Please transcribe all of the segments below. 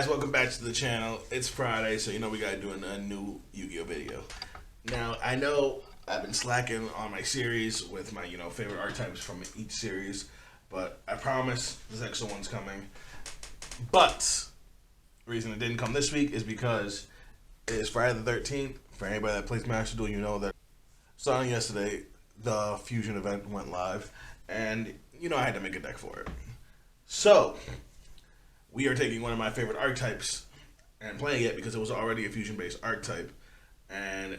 guys, welcome back to the channel. It's Friday, so we gotta do a new Yu-Gi-Oh video. Now, I know I've been slacking on my series with my, favorite archetypes from each series, but I promise this extra one's coming. But the reason it didn't come this week is because it is Friday the 13th. For anybody that plays Master Duel, you know that starting yesterday, the Fusion event went live, and I had to make a deck for it. So we are taking one of my favorite archetypes and playing it because it was already a fusion-based archetype, and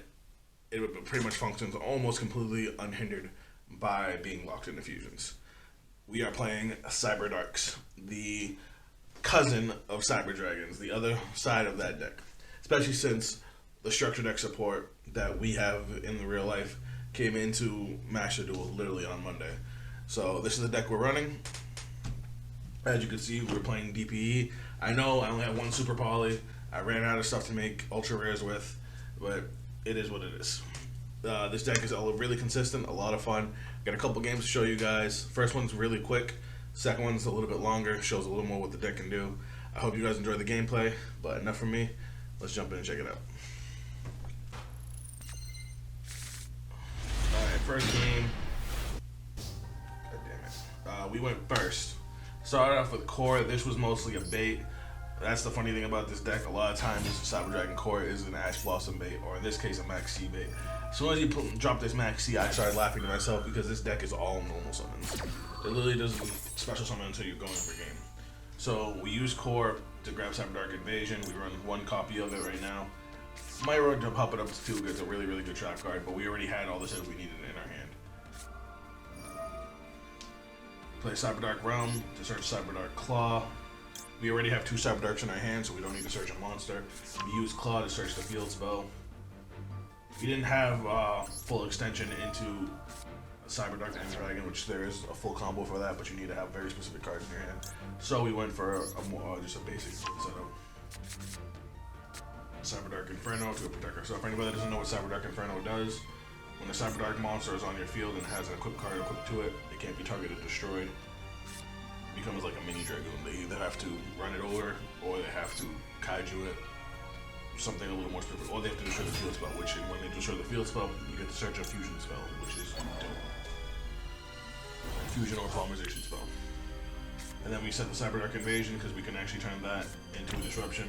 it pretty much functions almost completely unhindered by being locked into fusions. We are playing Cyberdarks, the cousin of Cyberdragons, the other side of that deck. Especially since the structure deck support that we have in the real life came into Master Duel literally on Monday. So this is the deck we're running. As you can see, we're playing DPE. I know I only have one Super Poly. I ran out of stuff to make Ultra Rares with, but it is what it is. This deck is really consistent, a lot of fun. Got a couple games to show you guys. First one's really quick. Second one's a little bit longer, shows a little more what the deck can do. I hope you guys enjoy the gameplay, but enough from me. Let's jump in and check it out. Alright, first game. God damn it. We went first. Started off with Core. This was mostly a bait. That's the funny thing about this deck. A lot of times, Cyber Dragon Core is an Ash Blossom bait, or in this case, a Max C bait. As soon as you drop this Max C, I started laughing to myself because this deck is all normal summons. It literally doesn't special summon until you're going for game. So we use Core to grab Cyberdark Invasion. We run one copy of it right now. Might run to pop it up to 2. It's a really, really good trap card, but we already had all the shit we needed in our hand. Play Cyberdark Realm to search Cyberdark Claw. We already have 2 Cyberdarks in our hand, so we don't need to search a monster. We use Claw to search the field spell. We didn't have full extension into Cyberdark and Dragon, which there is a full combo for that, but you need to have very specific cards in your hand. So we went for just a basic setup. Cyberdark Inferno to protect ourselves. For anybody that doesn't know what Cyberdark Inferno does, when a Cyberdark monster is on your field and has an equipped card equipped to it, it can't be targeted or destroyed. It becomes like a mini Dragoon. They either have to run it over, or they have to kaiju it. Something a little more specific. Or they have to destroy the field spell, which when they destroy the field spell, you get to search a fusion spell, which is dope. Fusion or polymerization spell. And then we set the Cyberdark Invasion because we can actually turn that into a disruption.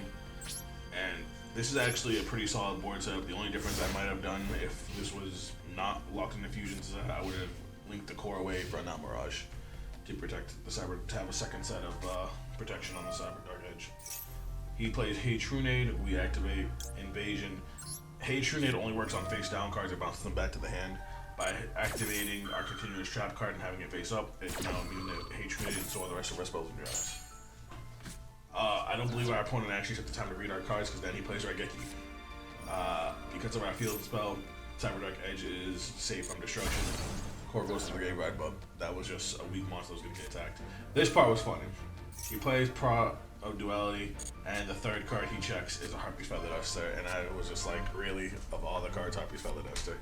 And this is actually a pretty solid board setup. The only difference I might have done if this was not locked into fusions is that I would have linked the Core away for a Not Mirage to protect the to have a second set of protection on the Cyberdark Edge. He plays Hey Trunade. We activate Invasion. Hey Trunade only works on face down cards. It bounces them back to the hand. By activating our continuous trap card and having it face up, it's now immune to Hey Trunade, and so are the rest of our spells in your eyes. I don't believe our opponent actually took the time to read our cards because then he plays Raigeki. Because of our field spell, Cyberdark Edge is safe from destruction. Core goes to the graveyard, but that was just a weak monster that was going to get attacked. This part was funny. He plays Pro of Duality, and the third card he checks is a Harpy's Feather Duster, and I was just like, really, of all the cards, Harpy's Feather Duster.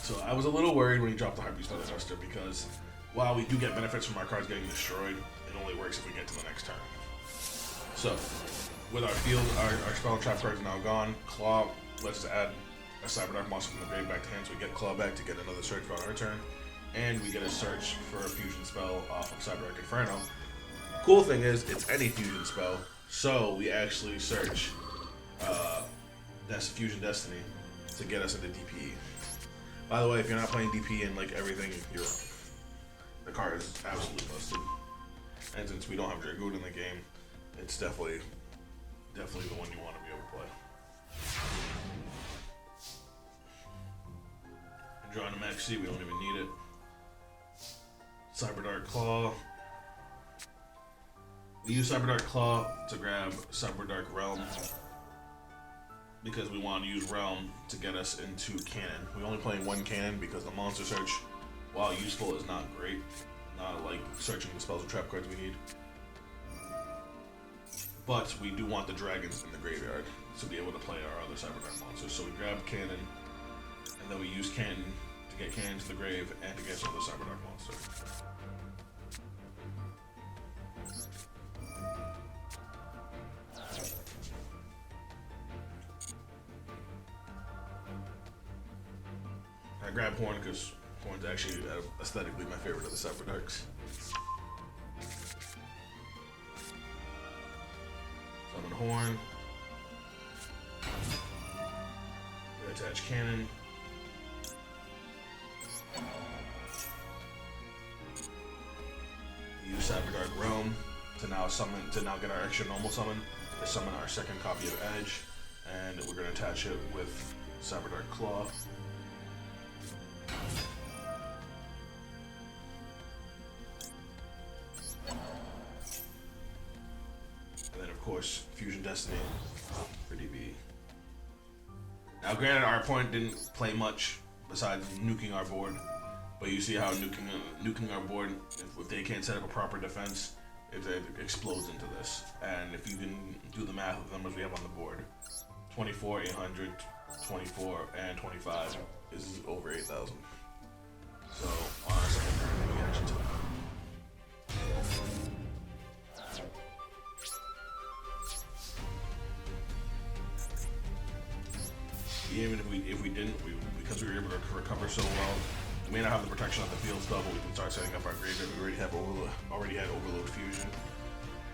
So I was a little worried when he dropped the Harpy's Feather Duster because while we do get benefits from our cards getting destroyed, it only works if we get to the next turn. So, with our field, our spell and trap cards are now gone. Claw lets us add a Cyberdark monster from the grave back to hand, so we get Claw back to get another search for our turn. And we get a search for a fusion spell off of Cyberdark Inferno. Cool thing is, it's any fusion spell, so we actually search Fusion Destiny to get us into DPE. By the way, if you're not playing DPE and like everything, you're wrong. The card is absolutely busted. And since we don't have Dragoon in the game, it's definitely the one you want to be able to play. And drawing a Max C, we don't even need it. Cyberdark Claw. We use Cyberdark Claw to grab Cyberdark Realm because we want to use Realm to get us into Cannon. We only play one Cannon because the monster search, while useful, is not great. Not like searching the spells and trap cards we need. But we do want the dragons in the graveyard to be able to play our other Cyberdark monsters. So we grab Cannon, and then we use Cannon to get Cannon to the grave and to get another Cyberdark monster. grabbed Horn because Horn's actually aesthetically my favorite of the Cyberdarks. Summon Horn. Attach cannon. Use Cyberdark Realm to now get our extra normal summon, to summon our second copy of Edge, and we're gonna attach it with Cyberdark Claw. And then of course, Fusion Destiny for DB. Now granted, our opponent didn't play much besides nuking our board, but you see how nuking our board, if they can't set up a proper defense, if it explodes into this. And if you can do the math of the numbers we have on the board, 24, 800, 24, and 25 is over 8,000. So on our second turn, we actually took it. Even if we didn't, because we were able to recover so well, we may not have the protection of the field spell, but we can start setting up our graveyard. We already had Overload Fusion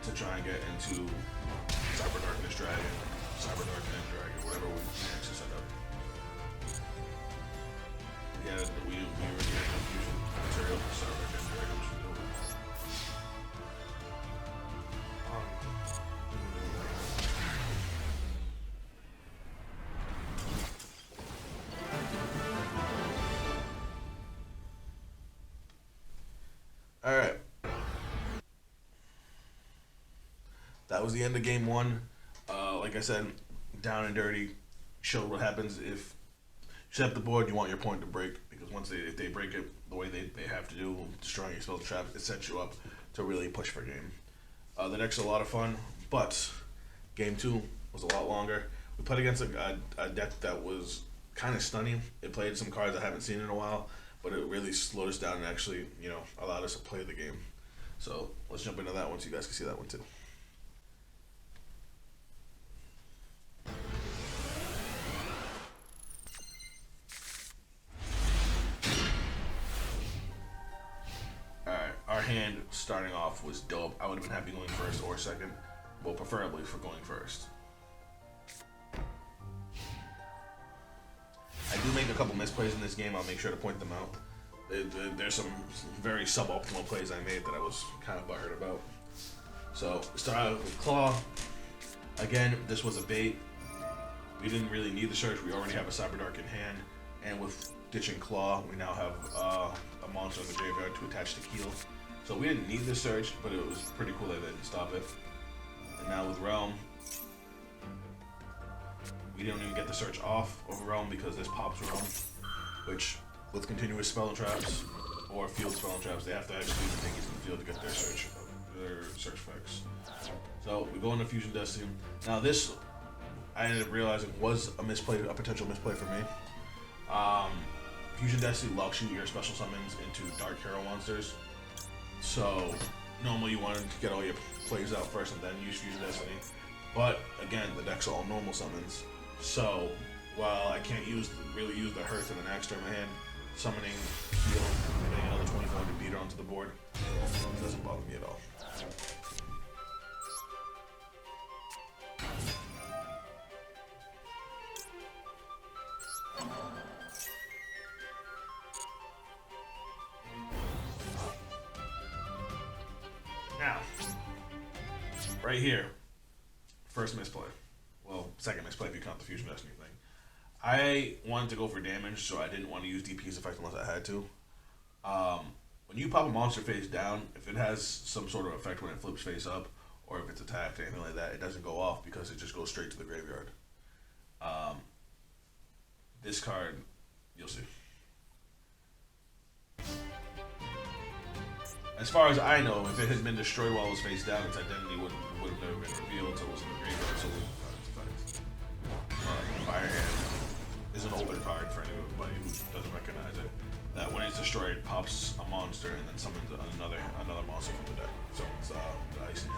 to try and get into Cyber Darkness Dragon, Cyber Darkness Dragon, whatever we managed to set up. We already had fusion material for Cyber Darkness Dragon, which is over. Alright. That was the end of game one. Like I said, down and dirty. Showed what happens if you set up the board, you want your point to break. Because if they break it the way they have to do, destroying your spell trap, it sets you up to really push for game. The deck's a lot of fun, but game two was a lot longer. We played against a deck that was kind of stunning. It played some cards I haven't seen in a while, but it really slowed us down and actually, allowed us to play the game. So let's jump into that one so you guys can see that one too. Alright, our hand starting off was dope. I would have been happy going first or second, but preferably for going first. I do make a couple misplays in this game. I'll make sure to point them out. There's some very suboptimal plays I made that I was kind of butthurt about. So, start out with Claw. Again, this was a bait. We didn't really need the search. We already have a Cyberdark in hand. And with ditching Claw, we now have a monster in the graveyard to attach to Keel. So we didn't need the search, but it was pretty cool that they didn't stop it. And now with Realm, we don't even get the search off of Realm because this pops Realm, which with continuous spell and traps or field spell and traps, they have to actually do the thingies in the field to get their search effects. So we go into Fusion Destiny. Now this, I ended up realizing was a potential misplay for me. Fusion Destiny locks you your special summons into Dark Hero monsters. So normally you want to get all your plays out first and then use Fusion Destiny. But again, the deck's all normal summons. So while I can't really use the Hearth and an Axe in my hand, summoning Heal and getting another 24 to beat it onto the board doesn't bother me at all. Now, right here, first misplay. Well, second misplay if you count the Fusion Destiny thing. I wanted to go for damage, so I didn't want to use DP's effect unless I had to. When you pop a monster face down, if it has some sort of effect when it flips face up, or if it's attacked or anything like that, it doesn't go off because it just goes straight to the graveyard. This card, you'll see. As far as I know, if it had been destroyed while it was face down, its identity would have never been revealed until it was in the graveyard, so it wouldn't Fire Hand is an older card for anybody who doesn't recognize it. That when it's destroyed, it pops a monster and then summons another monster from the deck. So it's the Ice Hand.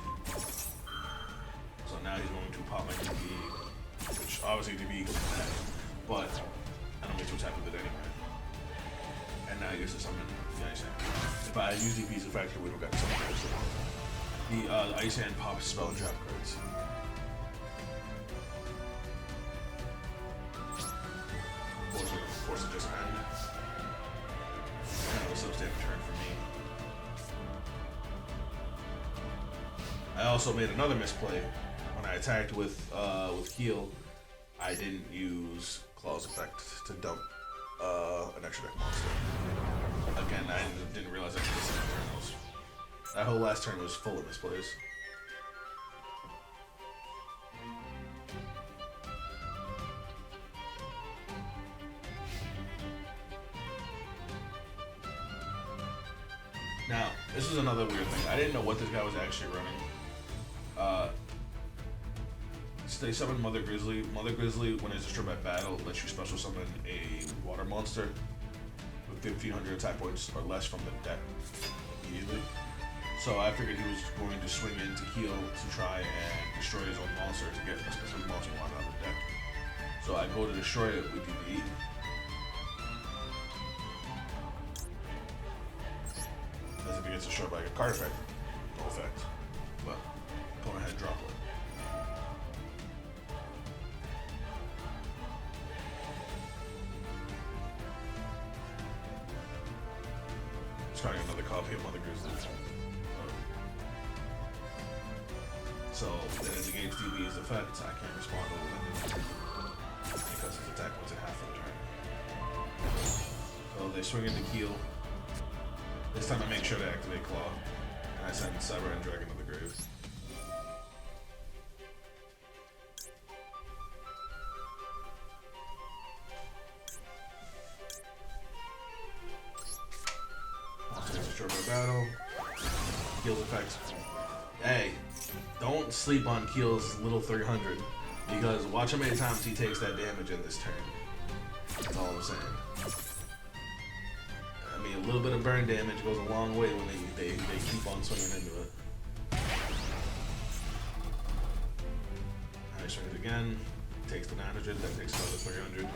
So now he's going to pop my DB, which obviously DB goes bad, but I don't get too attack with it anyway. and now I use to summon the Ice Hand. If I use DP's effect, we don't got summon cards. The Ice Hand pops spell and trap cards. Force it just end. Kind of a substandard turn for me. I also made another misplay. When I attacked with Heal, I didn't use Claw's effect to dump an extra deck monster. Again, I didn't realize I could do second turn. That whole last turn was full of misplays. Now, this is another weird thing. I didn't know what this guy was actually running. They summon Mother Grizzly. Mother Grizzly, when it's destroyed by battle, lets you special summon a water monster with 1,500 attack points or less from the deck immediately. So I figured he was going to swing in to heal to try and destroy his own monster to get a specific monster out of the deck. So I go to destroy it with DPE. As if it gets destroyed by a card effect. No effect. But opponent had Droplet. Starting another copy of Mother Grizzly. So it negates DB's effect. I can't respond to it because his attack was in half of the turn. So they swing into Keel. This time I make sure to activate Claw, and I send Cyber and Dragon to the grave. Destroyed by battle. Keel's effects. Hey, don't sleep on Keel's little 300 because watch how many times he takes that damage in this turn. That's all I'm saying. I mean, a little bit of burn damage goes a long way when they keep on swinging into it. I swing it again. Takes the 900. That takes another 300.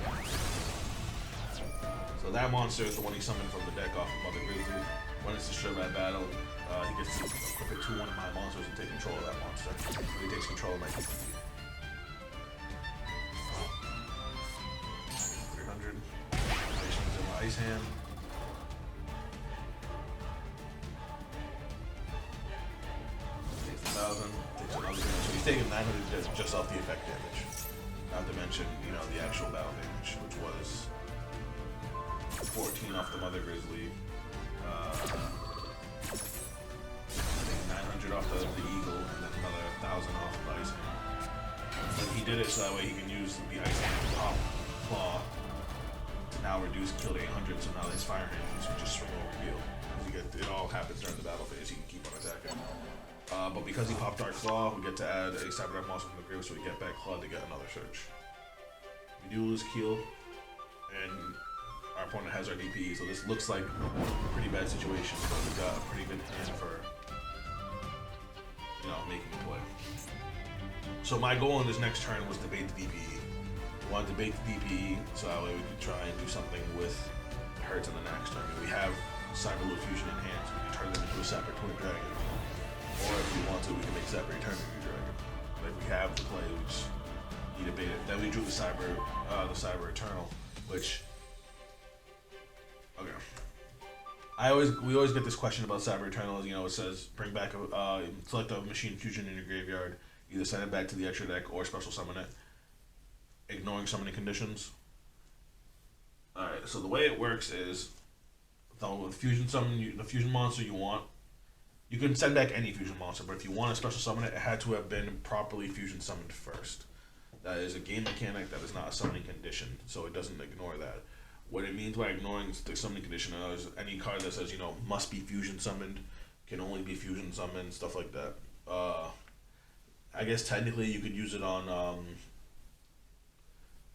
So that monster is the one he summoned from the deck off of Mother Grizzly. When it's destroyed by battle, he gets to equip it to one of my monsters and take control of that monster. So he takes control of my DPE. 300. Activations in my Ice Hand. Takes 1,000. Takes another damage. So he's taking 900 just off the effect damage. Not to mention, the actual battle damage, which was 14 off the Mother Grizzly. 900 off the Eagle, and then another 1,000 off the Ice Hand. But he did it so that way he can use the Ice Hand to pop Claw to now reduce Kill to 800, so now his Fire Hand you can just swing over Heal. It all happens during the battle phase, he can keep on attacking. But because he popped Dark Claw, we get to add a Cyberdark monster from the grave, so we get back Claw to get another search. We do lose Keel, and our opponent has our DPE, so this looks like a pretty bad situation, but we got a pretty good hand for, making the play. So my goal in this next turn was to bait the DPE. I wanted to bait the DPE, so that way we could try and do something with Hurts in the next turn. We have Cyberloop Fusion in hand, so we can turn them into a separate Twin Dragon. Or if we want to, we can make separate turn into a Dragon. But if we have the play, we just need to bait it. Then we drew the Cyber Eternal, which okay. We always get this question about Cyber Eternal. It says bring back select a Machine Fusion in your graveyard, either send it back to the extra deck or special summon it, ignoring summoning conditions. All right. So the way it works is, the fusion summon, the fusion monster you want, you can send back any fusion monster, but if you want to special summon it, it had to have been properly fusion summoned first. That is a game mechanic. That is not a summoning condition, so it doesn't ignore that. What it means by ignoring the summoning condition is any card that says, must be fusion summoned, can only be fusion summoned, stuff like that. I guess technically you could use it on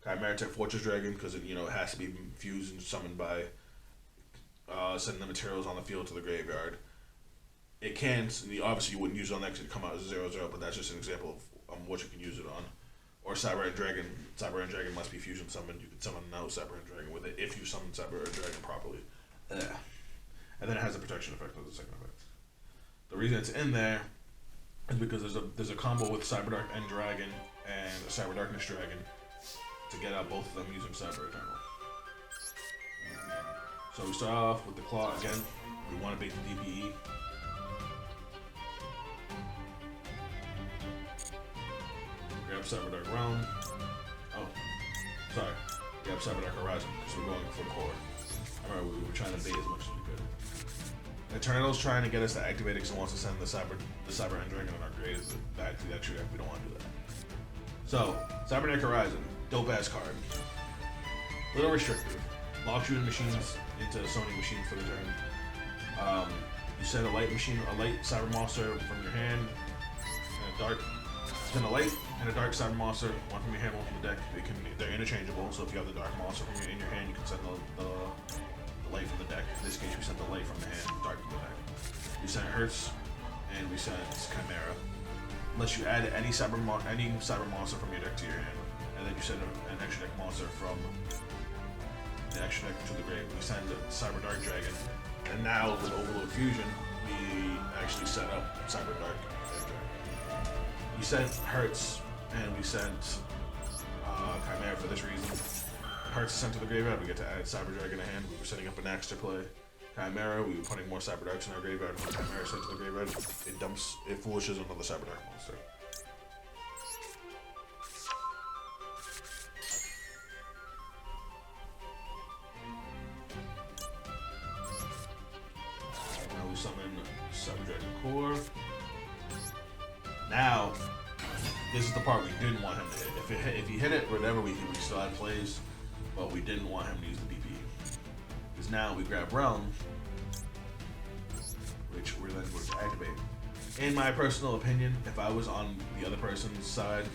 Chimera Tech Fortress Dragon because it has to be fusion summoned by sending the materials on the field to the graveyard. It can, obviously you wouldn't use it on that because it'd come out as 0/0, but that's just an example of what you can use it on. Or Cyber and Dragon. Cyber and Dragon must be fusion summoned. You can summon no Cyber and Dragon with it if you summon Cyber and Dragon properly. Yeah. And then it has a protection effect as the second effect. The reason it's in there is because there's a combo with Cyberdark and Dragon and a Cyberdarkness Dragon to get out both of them using Cyber Eternal. So we start off with the Claw again. We want to bait the DPE. Grab Cyberdark Realm. Oh, sorry. Grab Cyberdark Horizon because we're going for the core. I remember we were trying to bait as much as we could. Eternal's trying to get us to activate it because it wants to send the Cyber End Dragon on our grade. Actually, we don't want to do that. So, Cyberdark Horizon, dope ass card. Little restrictive. Locks you in machines into Sony machines for the turn. You send a light cyber monster from your hand, and a dark. Send a light and a dark cyber monster, one from your hand, one from the deck. They're interchangeable. So if you have the dark monster in your hand, you can send the light from the deck. In this case, we sent the light from the hand, dark from the deck. We sent Hertz, and we sent Chimera. Unless you add any cyber monster from your deck to your hand, and then you send an extra deck monster from the extra deck to the grave. We send the Cyberdark Dragon, and now with Overload Fusion, we actually set up Cyberdark. We sent Hertz, and we sent Chimera for this reason. Hertz is sent to the graveyard, we get to add Cyber Dragon in hand. We were setting up an axe to play. Chimera, we were putting more Cyberdarks in our graveyard. When Chimera is sent to the graveyard, it foolishes another Cyberdark monster. Now we summon Cyber Dragon Core. Now, this is the part we didn't want him to hit. If he hit it, whatever, we still had plays, but we didn't want him to use the DPE. Because now we grab Realm, which we're then going to activate. In my personal opinion, if I was on the other person's side,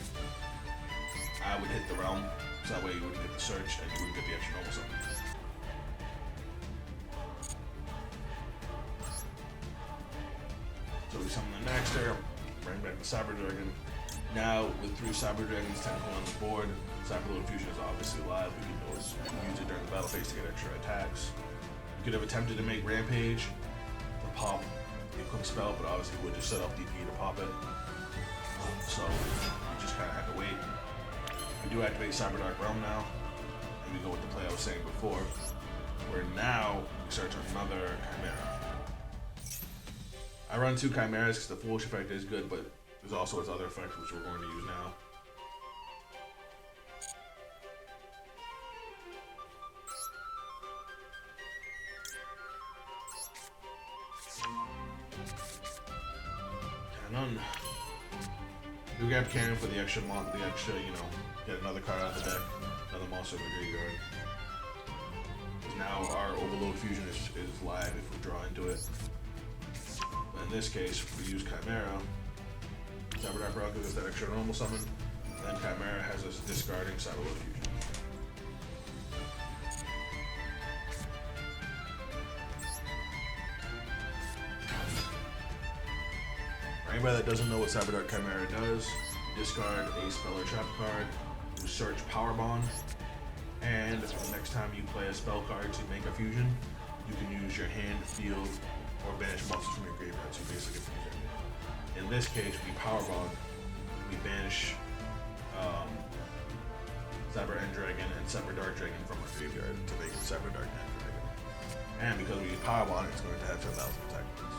I would hit the Realm, so that way you wouldn't get the search and you wouldn't get the extra normal summon. So we summon the Naxter, bring back the Cyber Dragon. Now, with 3 Cyber Dragons technically on the board, Cyberload Fusion is obviously live. We can always use it during the battle phase to get extra attacks. We could have attempted to make Rampage to pop a quick spell, but obviously we'll just set up DP to pop it. So we just kind of had to wait. We do activate Cyberdark Realm now, and we go with the play I was saying before, where now we start to another Chimera. I run 2 Chimeras because the Foolish effect is good, but there's also its other effects which we're going to use now. Cannon. We grab Cannon for the extra, get another card out of the deck, another monster in the graveyard. Because now our Overload Fusion is live if we draw into it. But in this case, we use Chimera. Cyberdark Rock gives us that extra normal summon, then Chimera has us discarding Cyberload Fusion. For anybody that doesn't know what Cyberdark Chimera does, discard a spell or trap card, you search Power Bond, and the next time you play a spell card to make a fusion, you can use your hand, field, or banish monsters from your graveyard to basically get fusion. In this case, we Power Bond, we banish Cyber End Dragon and Cyberdark Dragon from our graveyard to make Cyberdark End Dragon. And because we use Power Bond, it's going to have 10,000 attack points,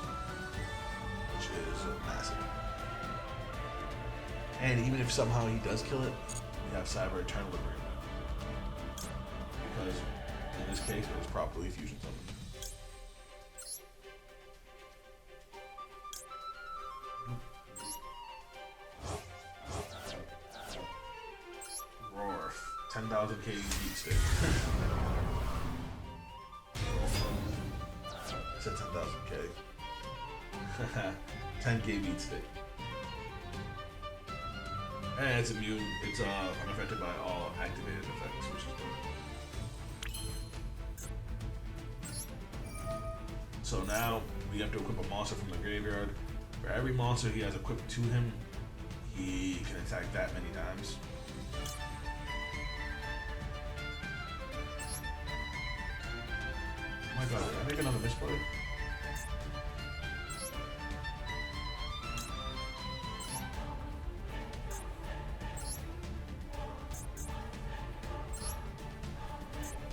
which is massive. And even if somehow he does kill it, we have Cyber Eternal Agreement. Because in this case, it was properly fusion summoned. Roar. 10,000 K beat stick. I said 10,000 K. 10K beat stick. And it's immune. It's unaffected by all activated effects, which is good. So now we have to equip a monster from the graveyard. For every monster he has equipped to him, he can attack that many times. Oh my god, did I make another misplay?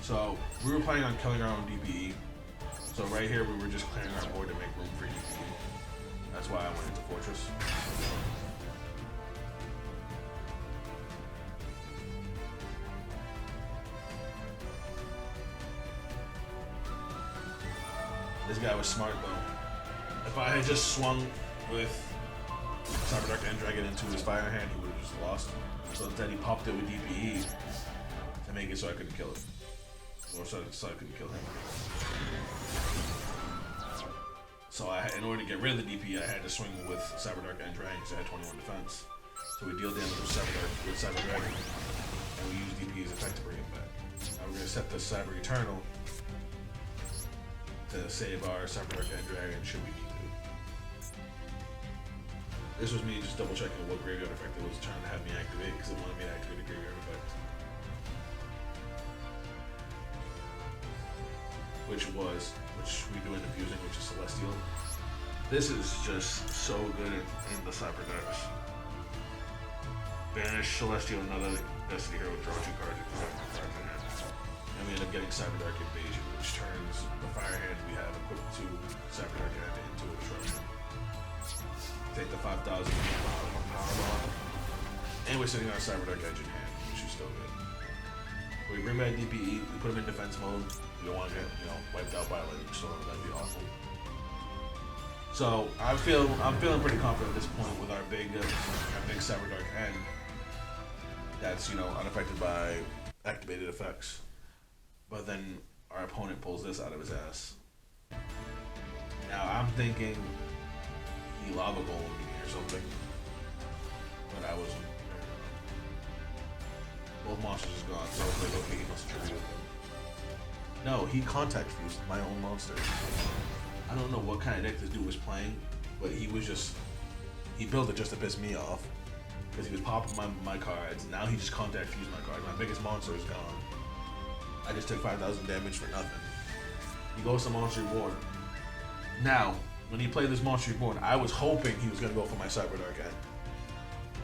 So, we were planning on killing our own DPE. So right here, we were just clearing our board to make room for DPE. That's why I went into Fortress. This guy was smart though. If I had just swung with Cyberdark End Dragon into his fire hand, he would have just lost. So instead he popped it with DPE to make it so I couldn't kill it. Or so I couldn't kill him. So in order to get rid of the DPE, I had to swing with Cyberdark End Dragon because I had 21 defense. So we deal damage with Cyber Dragon, and we use DPE's effect to bring him back. Now we're going to set the Cyber Eternal to save our Cyberdark End Dragon should we need to. This was me just double checking what graveyard effect it was trying to have me activate because it wanted me to activate a graveyard effect. Which we do end up using, which is Celestial. This is just so good in the Cyberdarks. Banish Celestial, another Destiny hero, draw 2 cards if you have 2 cards in hand. And we end up getting Cyberdark Invasion, which turns the fire hand we have equipped to Cyberdark hand into a disruption. Take the 5,000 power ball. And we're sitting our Cyberdark Edge in hand, which is still good. We bring back DPE, we put him in defense mode. We don't want to get, wiped out by a lightning storm. That'd be awful. So I'm feeling pretty confident at this point with our big Cyberdark end. That's unaffected by activated effects. But then our opponent pulls this out of his ass. Now I'm thinking he lava golem me or something, but I wasn't. Both monsters is gone, so I was like, okay, he must have triggered them. No, he contact fused my own monster. I don't know what kind of deck this dude was playing, but he built it just to piss me off. Because he was popping my cards, now he just contact fused my cards. My biggest monster is gone. I just took 5,000 damage for nothing. He goes to Monster Reborn. Now, when he played this Monster Reborn, I was hoping he was going to go for my Cyberdark end.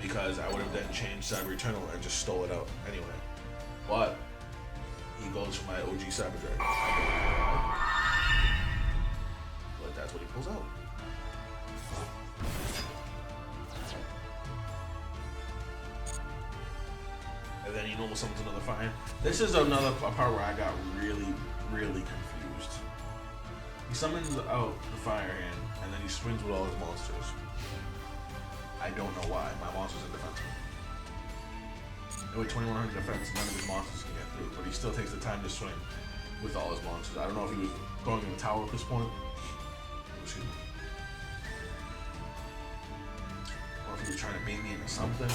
Because I would have then changed Cyber Eternal and just stole it out anyway. But he goes for my OG Cyber Dragon. But that's what he pulls out. And then he normal summons another fire. This is another part where I got really, really confused. He summons out the fire hand, and then he swings with all his monsters. I don't know why. My monster's in defense mode. And with 2100 defense, none of his monsters can get through, but he still takes the time to swing with all his monsters. I don't know if he was throwing in the tower at this point. Excuse me. Or if he was trying to bait me into something.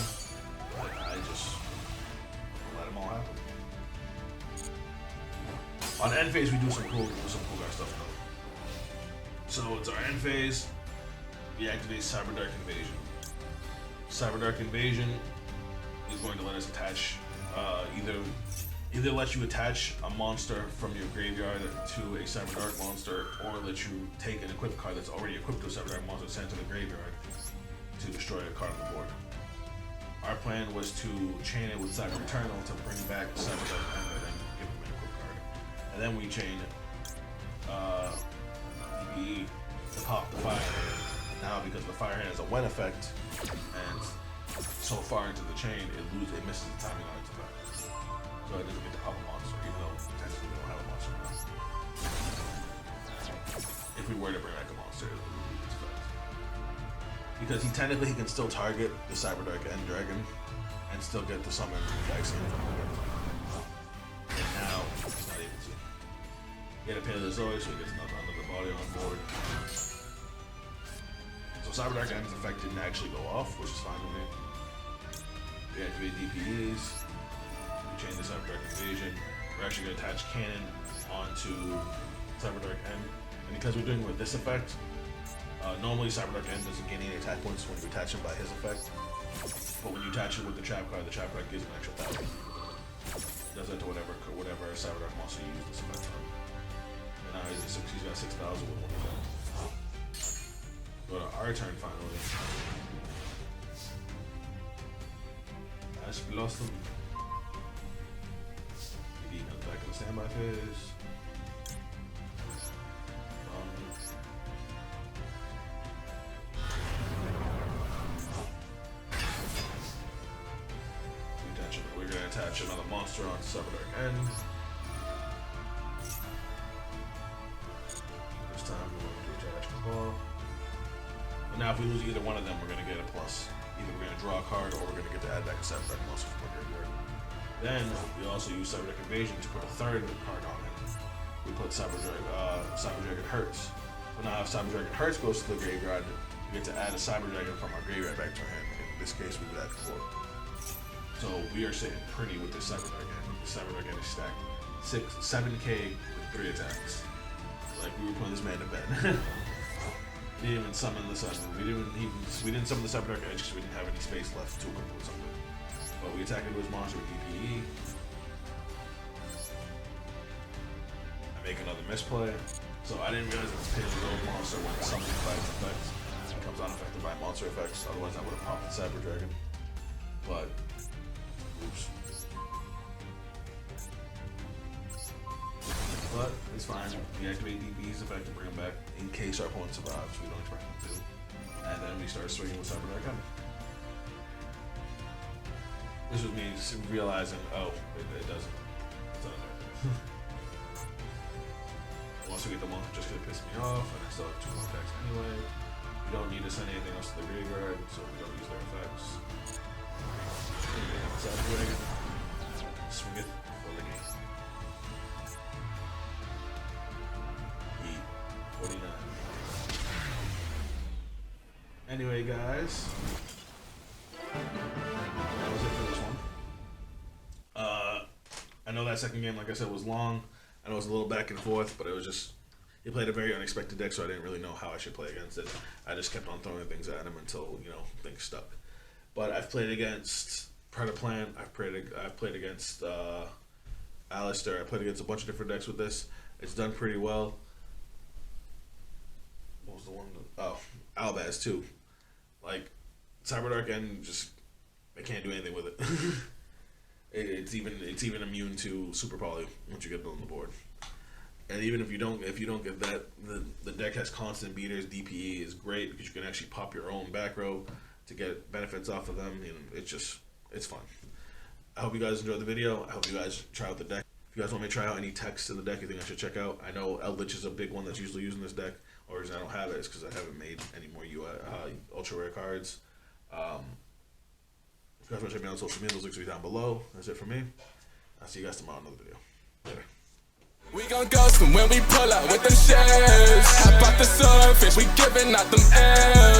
But I just let him all happen. On end phase, we do some cool guy stuff though. So it's our end phase. We activate Cyberdark Invasion. Cyberdark Invasion is going to let us attach, either let you attach a monster from your graveyard to a Cyberdark monster, or let you take an equipped card that's already equipped to a Cyberdark monster, sent to the graveyard to destroy a card on the board. Our plan was to chain it with Cyber Eternal to bring back Cyberdark and then give him an equipped card. And then we chain DBE to pop the fire hand. Now, because the fire hand has a when effect, and so far into the chain, it misses the timing on its effect. So it doesn't get to pop a monster, even though technically we don't have a monster now. If we were to bring back a monster, it would lose its effect. Because he can still target the Cyberdark End Dragon and still get the summon vaccine from the weapon. And now he's not able to. He had to pay the Zoe, so he gets another body on board. So Cyberdark End's effect didn't actually go off, which is fine with me. We activate DPEs, we chain the Cyberdark Invasion. We're actually going to attach Cannon onto Cyberdark End. And because we're doing it with this effect, normally Cyberdark End doesn't gain any attack points when you attach him by his effect. But when you attach it with the trap card gives him an extra 1,000. Does that to whatever Cyberdark monster you use this effect on. And now he's got 6,000 with one of them. Go to our turn finally. We lost him. He comes back in the standby phase. We're gonna attach another monster on Cyberdark end. This time we're going to attach a ball. And now if we lose either one of them, we're gonna get a plus. Either we're going to draw a card or we're going to get to add back a Cyberdark monster from our graveyard. Then we also use Cyberdark Invasion to put a third card on him. We put Cyberdragon Hurts. So now if Cyberdragon Hurts goes to the graveyard, we get to add a Cyberdragon from our graveyard back to our hand. In this case, we would add 4. So we are sitting pretty with this Cyberdragon. The Cyberdragon is stacked 7k with 3 attacks. Like we were putting this man to bed. We didn't even summon the Cyber. We didn't summon the Cyberdark Edge because we didn't have any space left to equip with something. But we attacked into his monster with DPE. I make another misplay. So I didn't realize it was paying the old monster when it summons by its effects. It becomes unaffected by monster effects. Otherwise I would have popped the Cyberdragon. But oops. But it's fine. We activate DPE's effect to bring him back in case our opponent survives. We don't expect him to. And then we start swinging with Cyberdark End. This was me just realizing, oh, it doesn't. It's not there. Once we get the monster, just gonna piss me off, and I still have 2 more attacks anyway. We don't need to send anything else to the graveyard, so we don't use their effects. Cyberdragon. Swing it for the game. 49. Anyway, guys, that was it for this one. I know that second game, like I said, was long. I know it was a little back and forth, but it was just he played a very unexpected deck, so I didn't really know how I should play against it. I just kept on throwing things at him until things stuck. But I've played against Predaplant. I've played against Alistair. I played against a bunch of different decks with this. It's done pretty well. What was the one? Oh, Albaz too. Like Cyberdark End, just I can't do anything with it. It's even immune to Super Poly once you get it on the board. And even if you don't get that, the deck has constant beaters. DPE is great because you can actually pop your own back row to get benefits off of them. It's fun. I hope you guys enjoyed the video. I hope you guys try out the deck. If you guys want me to try out any text in the deck you think I should check out, I know Eldritch is a big one that's usually used in this deck. Or reason I don't have it is because I haven't made any more ultra rare cards. If you guys want to check me out on social media, those links will be down below. That's it for me. I'll see you guys tomorrow in another video. Later. We gon' ghost them when we pull out with them shells. Hop out the surface, we giving out them L's.